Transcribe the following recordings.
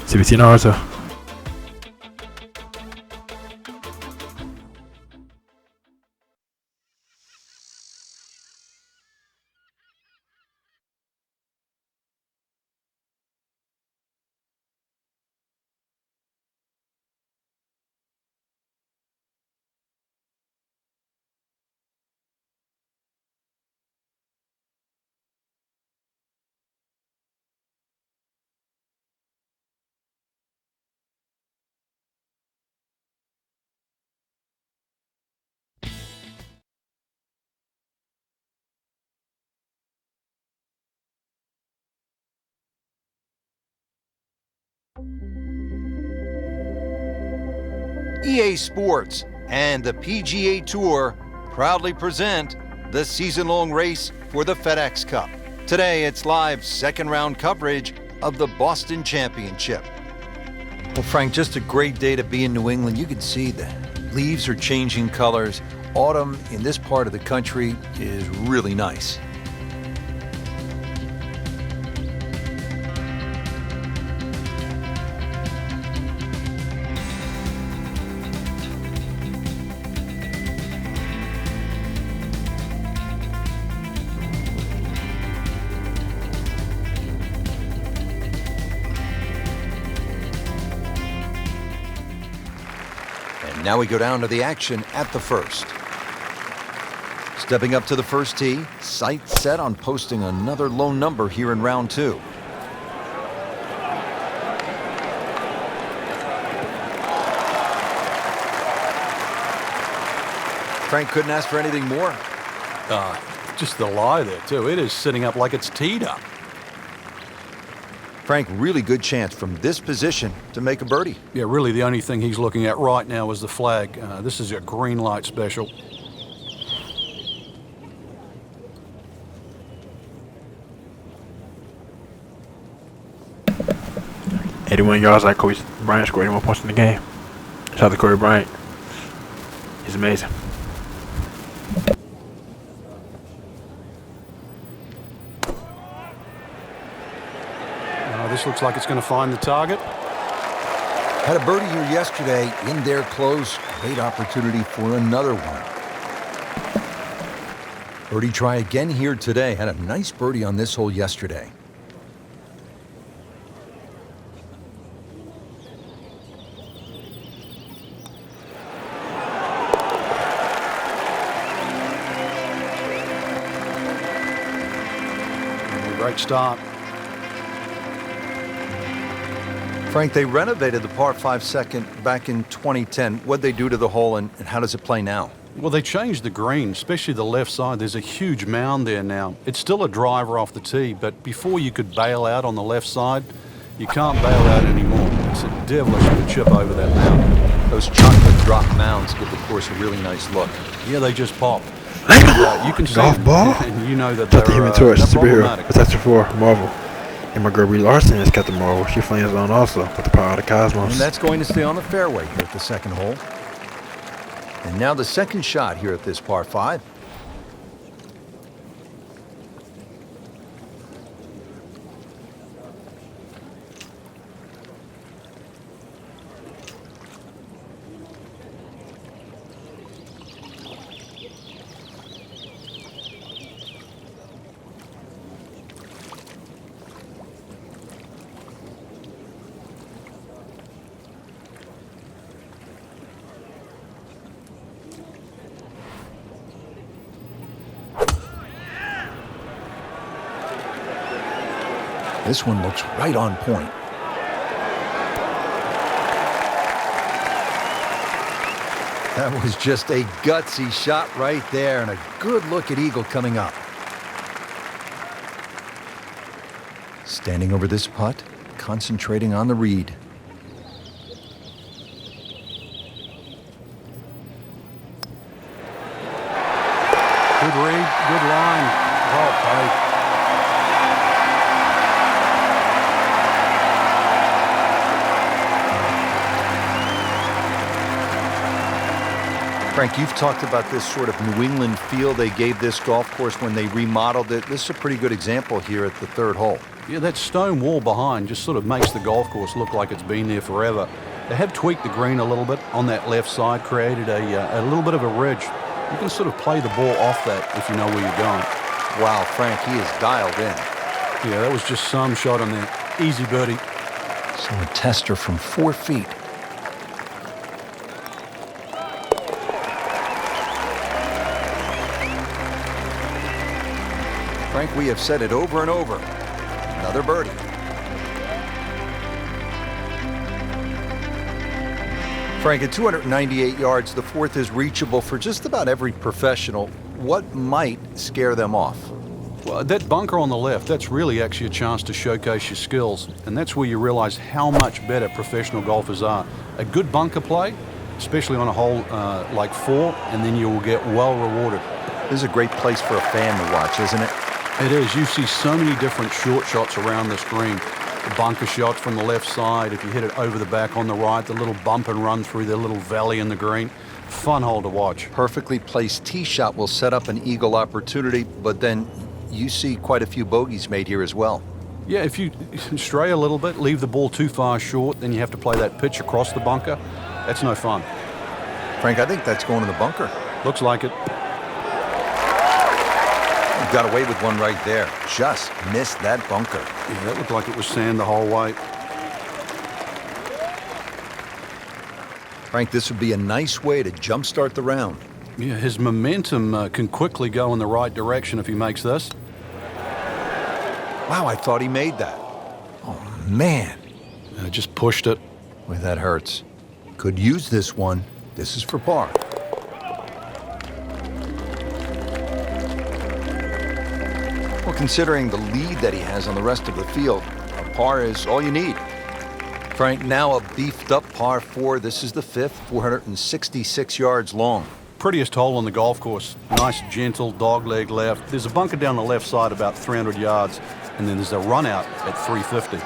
Se vicina verso. EA Sports and the PGA Tour proudly present the season-long race for the FedEx Cup. Today, it's live second-round coverage of the Boston Championship. Well, Frank, just a great day to be in New England. You can see the leaves are changing colors. Autumn in this part of the country is really nice. Now we go down to the action at the first. Stepping up to the first tee, sights set on posting another low number here in round two. Frank, couldn't ask for anything more. Just the lie there, too. It is sitting up like it's teed up. Frank, really good chance from this position to make a birdie. Yeah, really the only thing he's looking at right now is the flag. This is a green light special. "81 yards like Kobe Bryant scored 81 points in the game." Shout out to Kobe Bryant. He's amazing. This looks like it's going to find the target. Had a birdie here yesterday, in there close. Great opportunity for another one. Birdie try again here today. Had a nice birdie on this hole yesterday. Great start. Frank, they renovated the par 5 second back in 2010. What'd they do to the hole, and how does it play now? Well, they changed the green, especially the left side. There's a huge mound there now. It's still a driver off the tee, but before you could bail out on the left side, you can't bail out anymore. It's a devilish of a chip over that mound. Those chocolate drop mounds give the course a really nice look. Yeah, they just pop. You can see Golf ball? and you know that Shout out to they're Human Torch, superhero. problematic. Protection for Marvel. And my girl Brie Larson is Captain Marvel. She flames on also with the power of the cosmos. And that's going to stay on the fairway here at the second hole. And now the second shot here at this par 5. This one looks right on point. That was just a gutsy shot right there, and a good look at eagle coming up. Standing over this putt, concentrating on the read. Good read, good line. Well played. Frank, Frank, you've talked about this sort of New England feel they gave this golf course when they remodeled it. This is a pretty good example here at the third hole. Yeah, that stone wall behind just sort of makes the golf course look like it's been there forever. They have tweaked the green a little bit on that left side, created a little bit of a ridge. You can sort of play the ball off that if you know where you're going. Wow, Frank, he is dialed in. Yeah, that was just some shot on there. Easy birdie. So a tester from 4 feet. Frank, we have said it over and over. Another birdie. Frank, at 298 yards, the fourth is reachable for just about every professional. What might scare them off? Well, that bunker on the left, that's really actually a chance to showcase your skills. And that's where you realize how much better professional golfers are. A good bunker play, especially on a hole like 4, and then you will get well rewarded. This is a great place for a fan to watch, isn't it? It is. You see so many different short shots around this green. The bunker shots from the left side, if you hit it over the back on the right, the little bump and run through the little valley in the green. Fun hole to watch. Perfectly placed tee shot will set up an eagle opportunity, but then you see quite a few bogeys made here as well. Yeah, if you stray a little bit, leave the ball too far short, then you have to play that pitch across the bunker. That's no fun. Frank, I think that's going to the bunker. Looks like it. Got away with one right there. Just missed that bunker. Yeah, that looked like it was sand the whole way. Frank, this would be a nice way to jumpstart the round. Yeah, his momentum can quickly go in the right direction if he makes this. Wow, I thought he made that. Oh, man. Just pushed it. Boy, that hurts. Could use this one. This is for par. Well, considering the lead that he has on the rest of the field, a par is all you need. Frank, now a beefed up par 4. This is the 5th, 466 yards long. Prettiest hole on the golf course. Nice, gentle, dogleg left. There's a bunker down the left side about 300 yards, and then there's a run out at 350.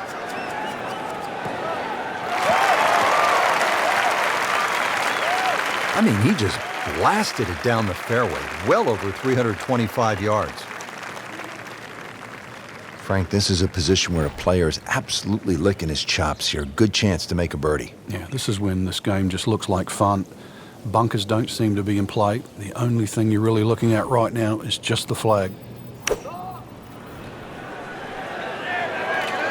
I mean, he just blasted it down the fairway, well over 325 yards. Frank, this is a position where a player is absolutely licking his chops here. Good chance to make a birdie. Yeah, this is when this game just looks like fun. Bunkers don't seem to be in play. The only thing you're really looking at right now is just the flag.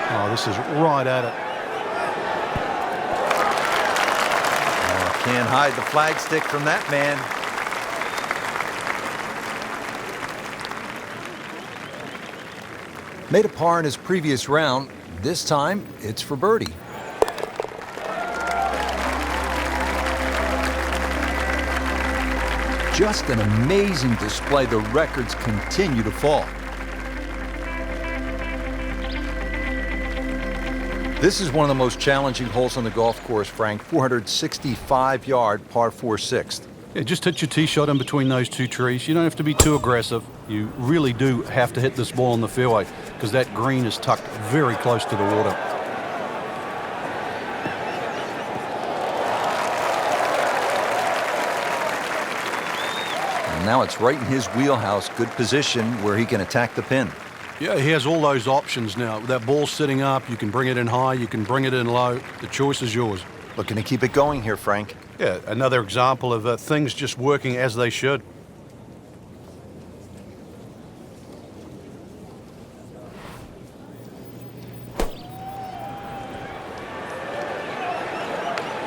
Oh, this is right at it. Oh, can't hide the flag stick from that man. Made a par in his previous round. This time, it's for birdie. Just an amazing display. The records continue to fall. This is one of the most challenging holes on the golf course, Frank. 465-yard par 4 sixth. Yeah, just hit your tee shot in between those two trees. You don't have to be too aggressive. You really do have to hit this ball in the fairway because that green is tucked very close to the water. And now it's right in his wheelhouse. Good position where he can attack the pin. Yeah, he has all those options now. That ball's sitting up. You can bring it in high. You can bring it in low. The choice is yours. Looking to keep it going here, Frank. Yeah, another example of things just working as they should.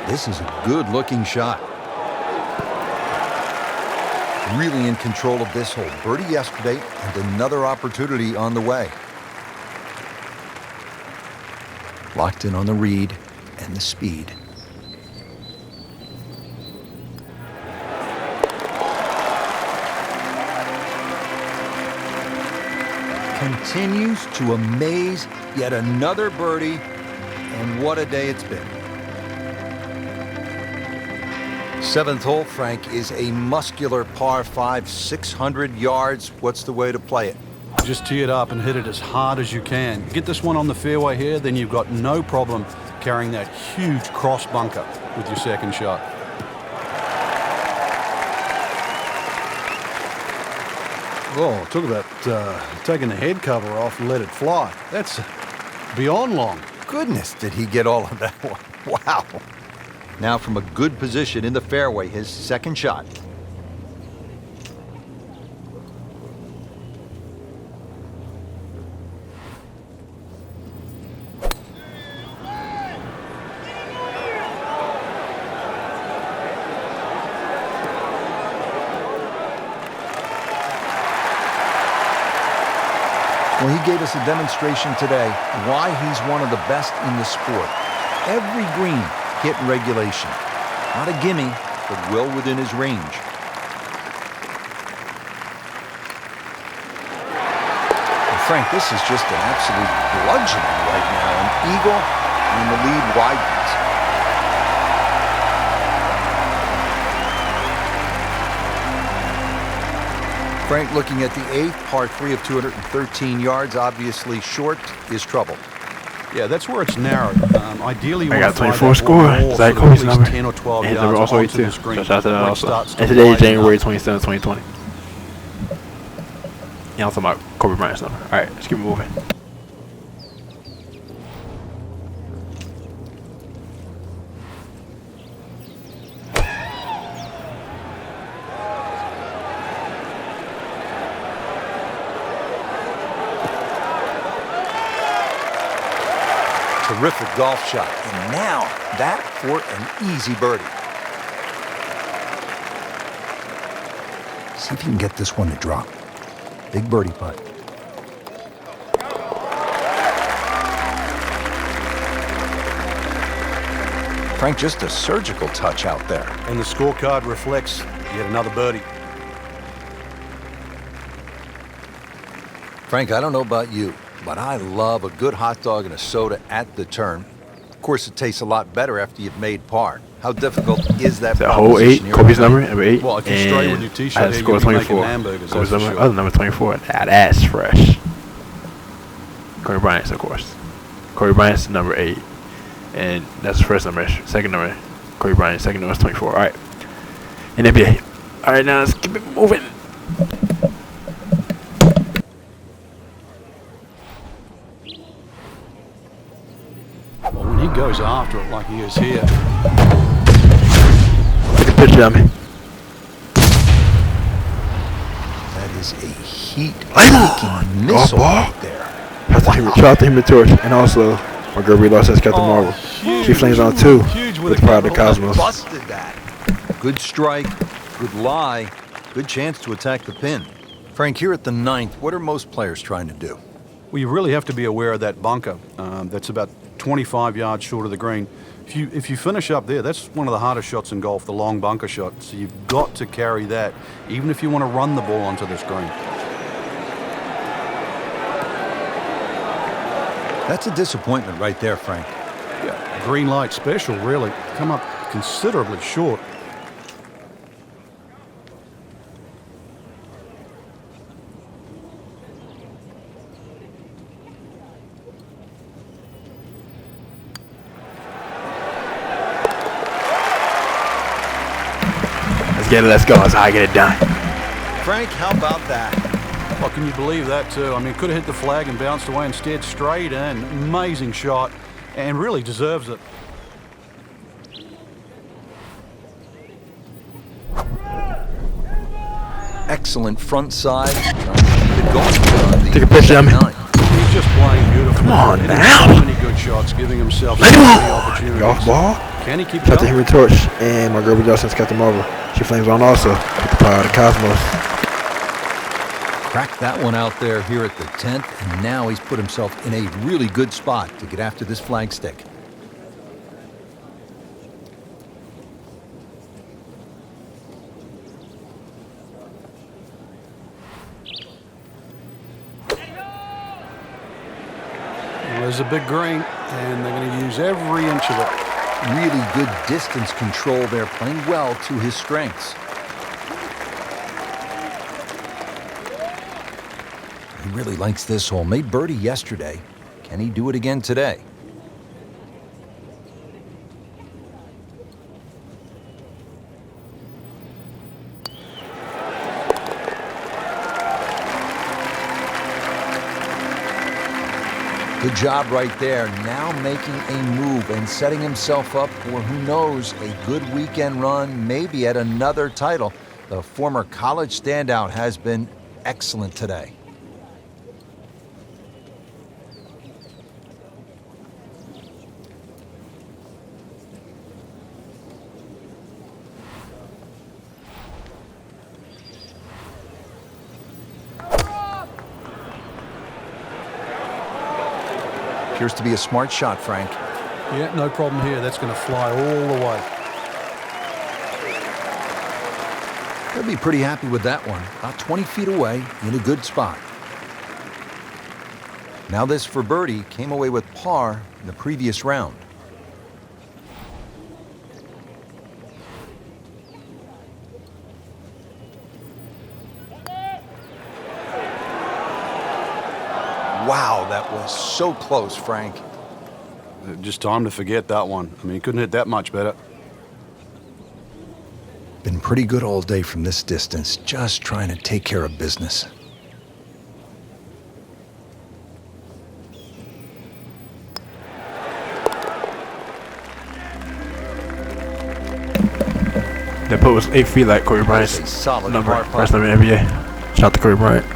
This is a good-looking shot. Really in control of this hole. Birdie yesterday and another opportunity on the way. Locked in on the read and the speed. Continues to amaze. Yet another birdie, and what a day it's been. 7th hole, Frank, is a muscular par 5, 600 yards. What's the way to play it? Just tee it up and hit it as hard as you can. Get this one on the fairway here, then you've got no problem carrying that huge cross bunker with your second shot. Oh, talk about taking the head cover off and let it fly. That's beyond long. Goodness, did he get all of that one? Wow. Now from a good position in the fairway, his second shot. Well, he gave us a demonstration today why he's one of the best in the sport. Every green hit in regulation. Not a gimme, but well within his range. And Frank, this is just an absolute bludgeoning right now. An eagle, and the lead widens. Frank, looking at the 8th, par 3 of 213 yards, obviously short, is trouble. Yeah, that's where it's narrowed. Ideally, you I want got to fly 24 that score. ball more Zach for Kobe's at least number. 10 or 12 And his yards number also onto the 82. screen. So shout out to that When it also. starts to And today is widen January up. 27, 2020. Yeah, I'm talking about Kobe Bryant's number. All right, let's keep moving. Terrific golf shot. And now, that for an easy birdie. See if you can get this one to drop. Big birdie putt. Frank, just a surgical touch out there. And the scorecard reflects yet another birdie. Frank, I don't know about you, but I love a good hot dog and a soda at the turn. Of course, it tastes a lot better after you've made par. How difficult is that? The whole 8, here Kobe's tonight? number 8. Well, if you stray with and your t-shirt I had here, score you'll be making 24. hamburgers, Kobe's that's for number, sure. other number 24. Now that's fresh. Kobe Bryant's, of course. Kobe Bryant's number 8. And that's the first number. Second number, Kobe Bryant. Second number is 24. All right. And NBA. All right, now let's keep it moving. Well, when he goes after it like he is here, Take a picture of me. That is a heat-seeking Golf missile ball. right there. Shout out to him, the torch. And also, my girl Brie Larson has got the marble. She flames on 2 huge with with a Pride of the capital Cosmos. Busted that. Good strike, good lie, good chance to attack the pin. Frank, here at the 9th, what are most players trying to do? well, you really have to be aware of that bunker. That's about 25 yards short of the green. If you finish up there, that's one of the hardest shots in golf, the long bunker shot. So you've got to carry that, even if you want to run the ball onto this green. That's a disappointment right there, Frank. Yeah, green light special, really. Come up considerably short. Let's get it. Let's go. That's how I get it done. Frank, how about that? Well, can you believe that, too? I mean, could have hit the flag and bounced away instead, straight in. Amazing shot, and really deserves it. Excellent front side. Keep it going. Take a picture of me. He's just playing beautiful. Come on Hitting now. So many good shots, giving himself so Let him many go. opportunities. Golf ball. Can he keep Shout out to going? Henry Torch and my girl Brie Larson's got the marble. She flames on also with the Pride of the Cosmos. Cracked that one out there here at the 10th, and now he's put himself in a really good spot to get after this flagstick. Well, there's a big green, and they're going to use every inch of it. Really good distance control there, playing well to his strengths. He really likes this hole. Made birdie yesterday. Can he do it again today? Good job right there. Now making a move and setting himself up for, who knows, a good weekend run, maybe at another title. The former college standout has been excellent today. Appears to be a smart shot, Frank. Yeah, no problem here. That's going to fly all the way. He'll be pretty happy with that one. About 20 feet away in a good spot. Now this for birdie came away with par in the previous round. Wow, that was so close, Frank. Just time to forget that one. I mean, he couldn't hit that much better. Been pretty good all day from this distance, just trying to take care of business. That putt was 8 feet like Kobe Bryant's That's a solid number. par putt. First number in the NBA. Shout out to Kobe Bryant.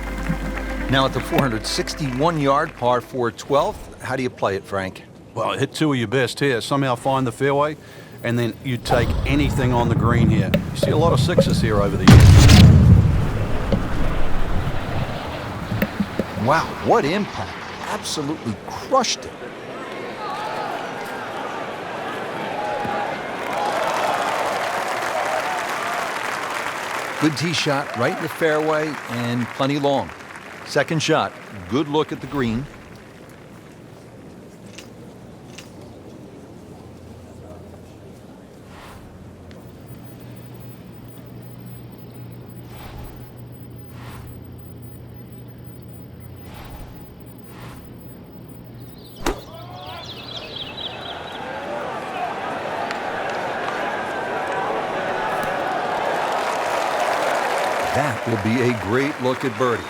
Now at the 461-yard par 4 12th, how do you play it, Frank? Well, hit two of your best here. Somehow find the fairway, and then you take anything on the green here. You see a lot of sixes here over the years. Wow, what impact. Absolutely crushed it. Good tee shot right in the fairway and plenty long. Second shot, good look at the green. That will be a great look at birdie.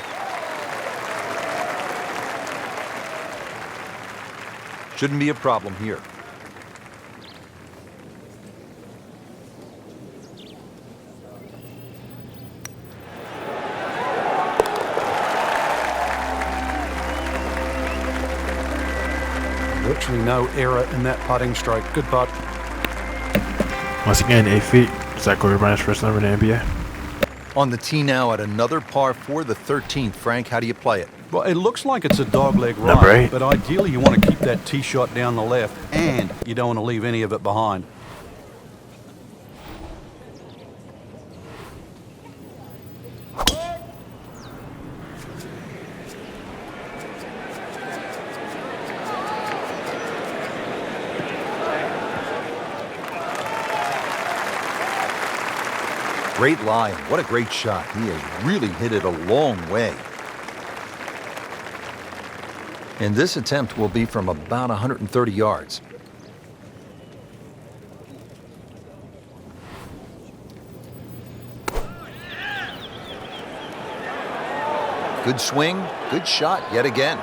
Shouldn't be a problem here. Virtually no error in that putting stroke. Good putt. Once again, 8 feet. Is that Kobe Bryant's first number in the NBA? On the tee now at another par 4, the 13th. Frank, how do you play it? Well, it looks like it's a dogleg Number right, 8. but ideally you want to keep that tee shot down the left, and you don't want to leave any of it behind. Great lie. What a great shot. He has really hit it a long way. And this attempt will be from about 130 yards. Good swing, good shot yet again.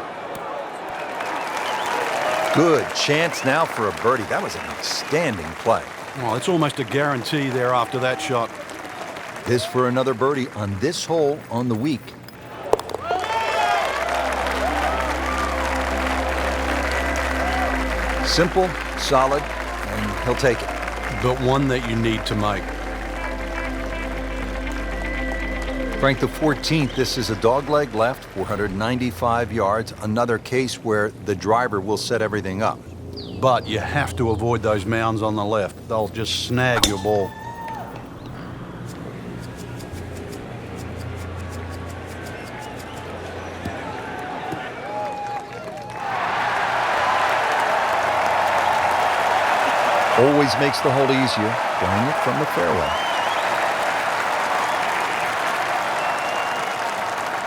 Good chance now for a birdie. That was an outstanding play. Well, it's almost a guarantee there after that shot. This for another birdie on this hole on the week. Simple, solid, and he'll take it. But one that you need to make. Frank, the 14th, this is a dogleg left, 495 yards. Another case where the driver will set everything up. But you have to avoid those mounds on the left. They'll just snag your ball. Always makes the hole easier, playing it from the fairway.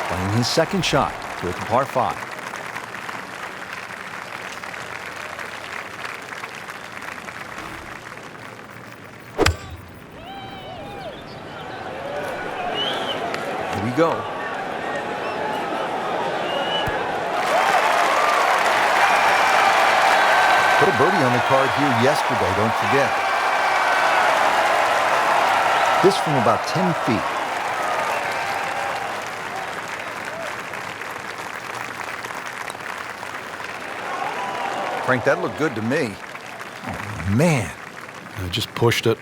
Playing his second shot with par 5. Here we go. 1 Put a birdie on the card here yesterday, don't forget. This from about 10 feet. Frank, that looked good to me. Oh, man. I just pushed it.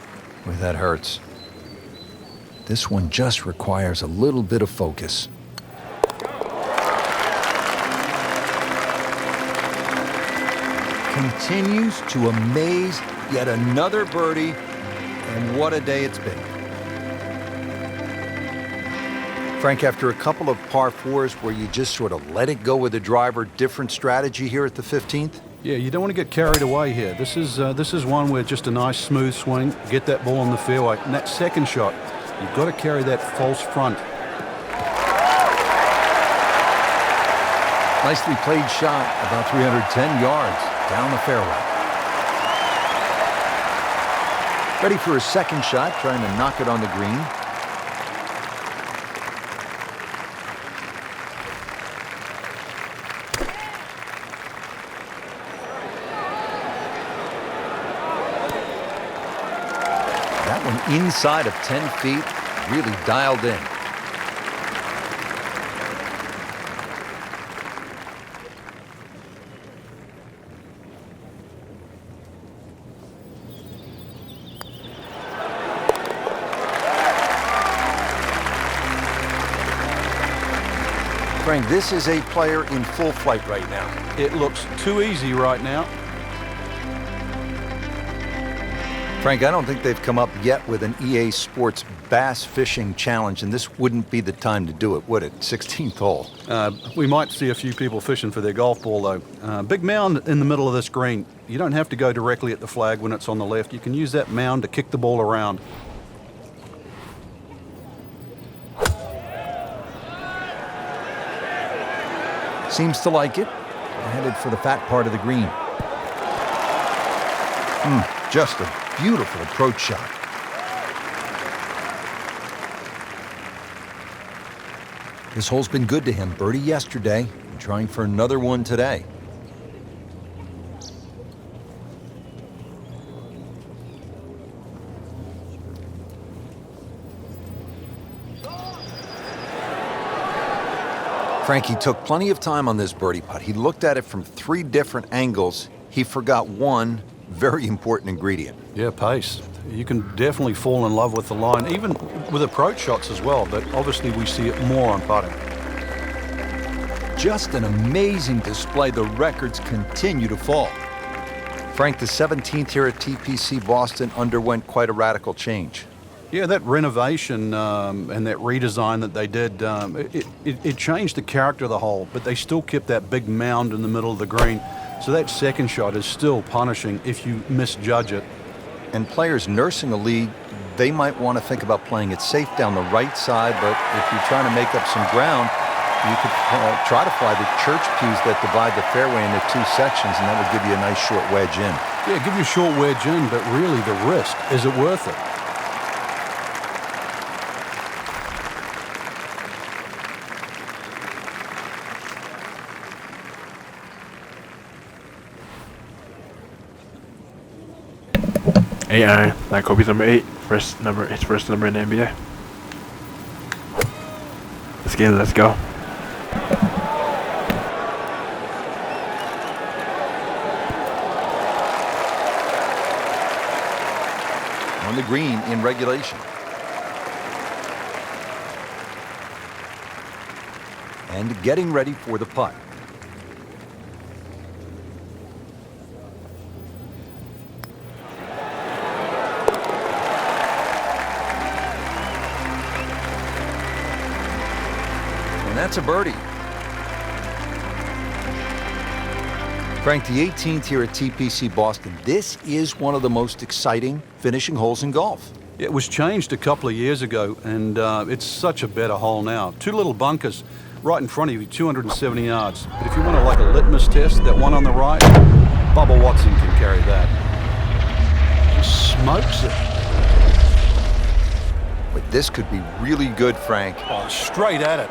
Boy, that hurts. This one just requires a little bit of focus. Continues to amaze. Yet another birdie. And what a day it's been. Frank, after a couple of par fours where you just sort of let it go with the driver, different strategy here at the 15th? Yeah, you don't want to get carried away here. This is one where just a nice smooth swing, get that ball on the fairway. And that second shot, you've got to carry that false front. Nicely played shot, about 310 yards down the fairway. Ready for his second shot, trying to knock it on the green. That one inside of 10 feet, really dialed in. Frank, this is a player in full flight right now. It looks too easy right now. Frank, I don't think they've come up yet with an EA Sports Bass Fishing Challenge, and this wouldn't be the time to do it, would it? 16th hole. We might see a few people fishing for their golf ball, though. Big mound in the middle of this green. You don't have to go directly at the flag when it's on the left. You can use that mound to kick the ball around. Seems to like it. Headed for the fat part of the green. Just a beautiful approach shot. This hole's been good to him. Birdie yesterday, and trying for another one today. Frankie took plenty of time on this birdie putt. He looked at it from 3 different angles. He forgot one very important ingredient. Yeah, pace. You can definitely fall in love with the line, even with approach shots as well, but obviously we see it more on putting. Just an amazing display. The records continue to fall. Frank, the 17th here at TPC Boston underwent quite a radical change. Yeah, that renovation and that redesign that they did, it changed the character of the hole, but they still kept that big mound in the middle of the green. So that second shot is still punishing if you misjudge it. And players nursing a lead, they might want to think about playing it safe down the right side, but if you're trying to make up some ground, you could try to fly the church pews that divide the fairway into 2 sections, and that would give you a nice short wedge in. Yeah, give you a short wedge in, but really the risk, is it worth it? Eight iron, like Kobe's number 8, his first number in the NBA. Let's get it, let's go. On the green in regulation. And getting ready for the putt. And that's a birdie. Frank, the 18th here at TPC Boston. This is one of the most exciting finishing holes in golf. It was changed a couple of years ago, and it's such a better hole now. 2 little bunkers right in front of you, 270 yards. But if you want to like a litmus test, that one on the right, Bubba Watson can carry that. Just smokes it. But this could be really good, Frank. Oh, straight at it.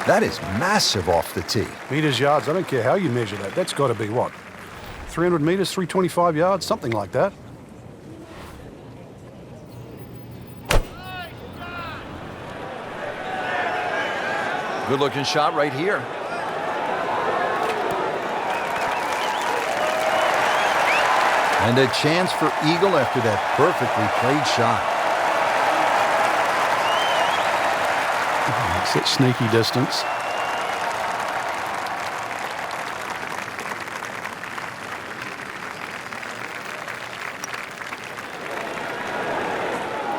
That is massive off the tee. Meters, yards, I don't care how you measure that. That's got to be what? 300 meters, 325 yards, something like that. Good looking shot right here. And a chance for eagle after that perfectly played shot. It's that sneaky distance.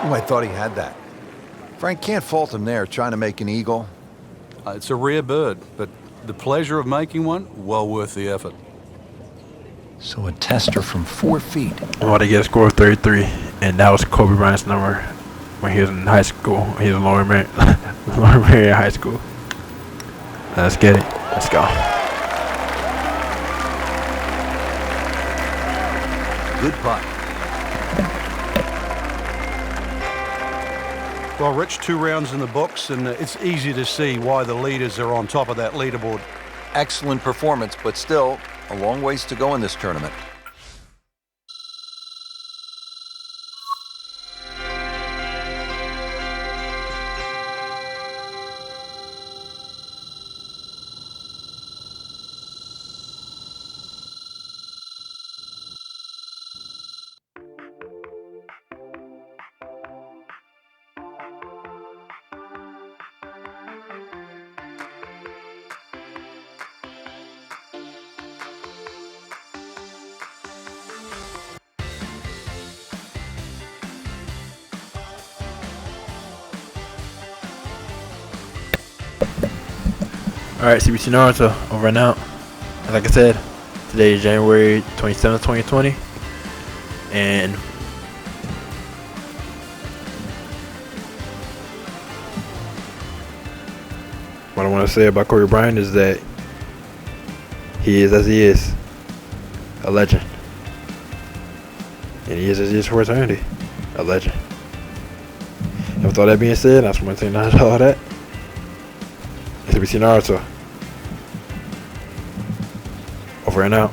Oh, I thought he had that. Frank can't fault him there, trying to make an eagle. It's a rare bird, but the pleasure of making one, well worth the effort. So a tester from 4 feet. I'm about to get a score of 33, and that was Kobe Bryant's number when he was in high school. He was in Lower Merion High School. Let's get it. Let's go. Good putt. Well, Rich, 2 rounds in the books, and it's easy to see why the leaders are on top of that leaderboard. Excellent performance, but still a long ways to go in this tournament. Alright, CBC Naruto, over and out. Like I said, today is January 27th, 2020. And what I want to say about Kobe Bryant is that he is as he is, a legend. And he is as he is for eternity, a legend. And with all that being said, I just want to say not all that. CBC Naruto. Over and out.